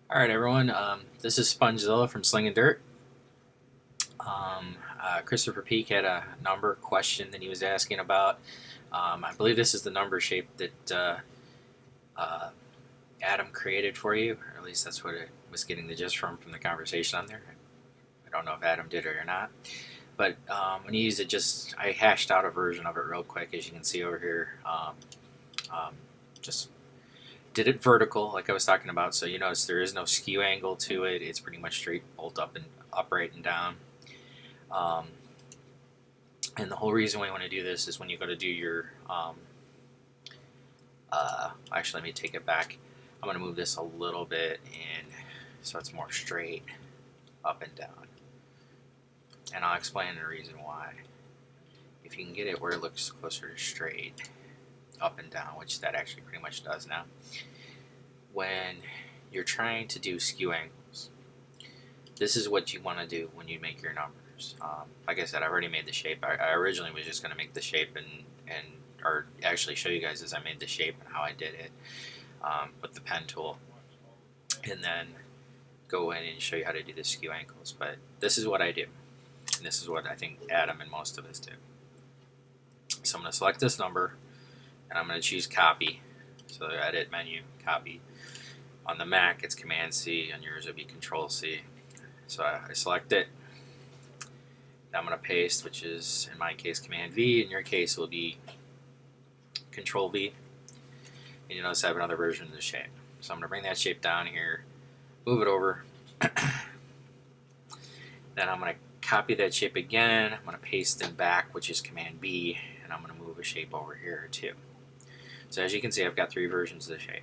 All right, everyone. This is SpongeZilla from Slingin' Dirt. Christopher Peak had a number question that he was asking about. I believe this is the number shape that uh, Adam created for you, or at least that's what it was getting the gist from the conversation on there. I don't know if Adam did it or not, but when you use it, I hashed out a version of it real quick, as you can see over here. Um, just did it vertical, like I was talking about. So you notice there is no skew angle to it. It's pretty much straight bolt up and upright and down. Um, and the whole reason why you want to do this is when you go to do your. Actually, let me take it back. I'm going to move this a little bit and so it's more straight up and down. And I'll explain the reason why. If you can get it where it looks closer to straight up and down, which that actually pretty much does now, when you're trying to do skew angles, this is what you want to do when you make your numbers. Like I said, I've already made the shape. I originally was just going to make the shape and or actually show you guys as I made the shape and how I did it with the pen tool, and then go in and show you how to do the skew angles. But this is what I do, and this is what I think Adam and most of us do. So I'm going to select this number, and I'm going to choose copy. So the edit menu, copy. On the Mac, it's Command C. On yours, it'll be Control C. So I select it. Now I'm going to paste, which is in my case Command V. In your case, it will be Control V. And you notice I have another version of the shape. So I'm going to bring that shape down here, move it over. Then I'm going to copy that shape again. I'm going to paste it back, which is Command B, and I'm going to move a shape over here too. So as you can see, I've got three versions of the shape.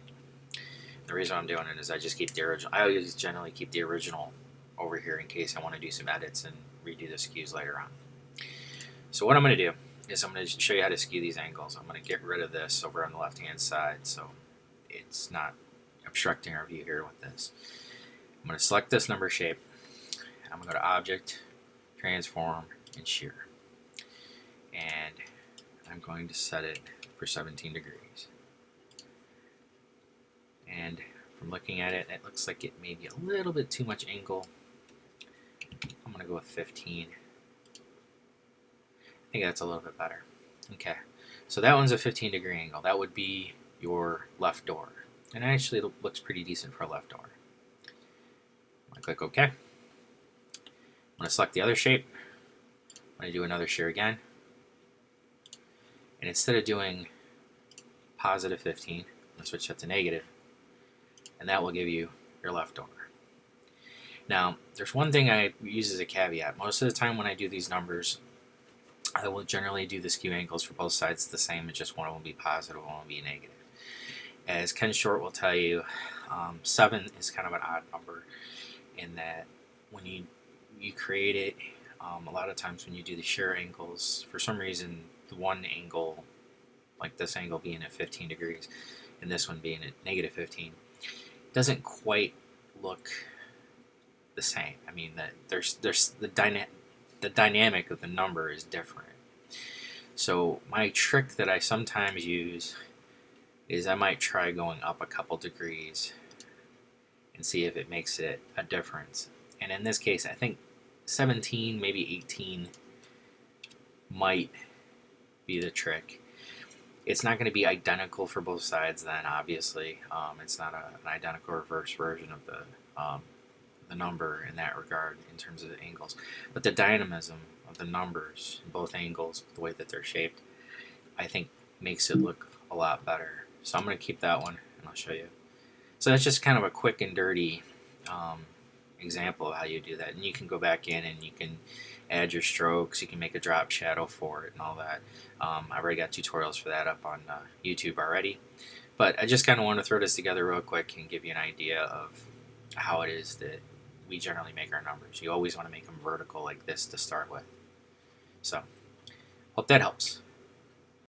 The reason I'm doing it is I just keep the original. I always generally keep the original over here in case I want to do some edits and redo the skews later on. So what I'm going to do is I'm going to show you how to skew these angles. I'm going to get rid of this over on the left hand side so it's not obstructing our view here with this. I'm going to select this number shape. I'm going to go to Object, Transform, and Shear. And I'm going to set it for 17 degrees. And from looking at it, it looks like it may be a little bit too much angle. I'm going to go with 15. I think that's a little bit better. Okay, so that one's a 15-degree angle. That would be your left door. And actually, it looks pretty decent for a left door. I'm going to click OK. I'm going to select the other shape. I'm going to do another shear again. And instead of doing positive 15, I'm going to switch that to negative. And that will give you your left door. Now, there's one thing I use as a caveat. Most of the time when I do these numbers, I will generally do the skew angles for both sides the same. It's just one will be positive, one will be negative. As Ken Short will tell you, 7 is kind of an odd number in that when you create it, a lot of times when you do the shear angles, for some reason, the one angle, like this angle being at 15 degrees, and this one being at negative 15, doesn't quite look the same. I mean, there's the dynamic of the number is different. So my trick that I sometimes use is I might try going up a couple degrees and see if it makes it a difference. And in this case, I think 17, maybe 18 might be the trick. It's not going to be identical for both sides then, obviously. It's not an identical reverse version of the number in that regard in terms of the angles. But the dynamism of the numbers in both angles, the way that they're shaped, I think makes it look a lot better. So I'm going to keep that one and I'll show you. So that's just kind of a quick and dirty example of how you do that. And you can go back in and you can add your strokes, you can make a drop shadow for it and all that. I've already got tutorials for that up on YouTube already. But I just kind of want to throw this together real quick and give you an idea of how it is that we generally make our numbers. You always want to make them vertical like this to start with. So, hope that helps.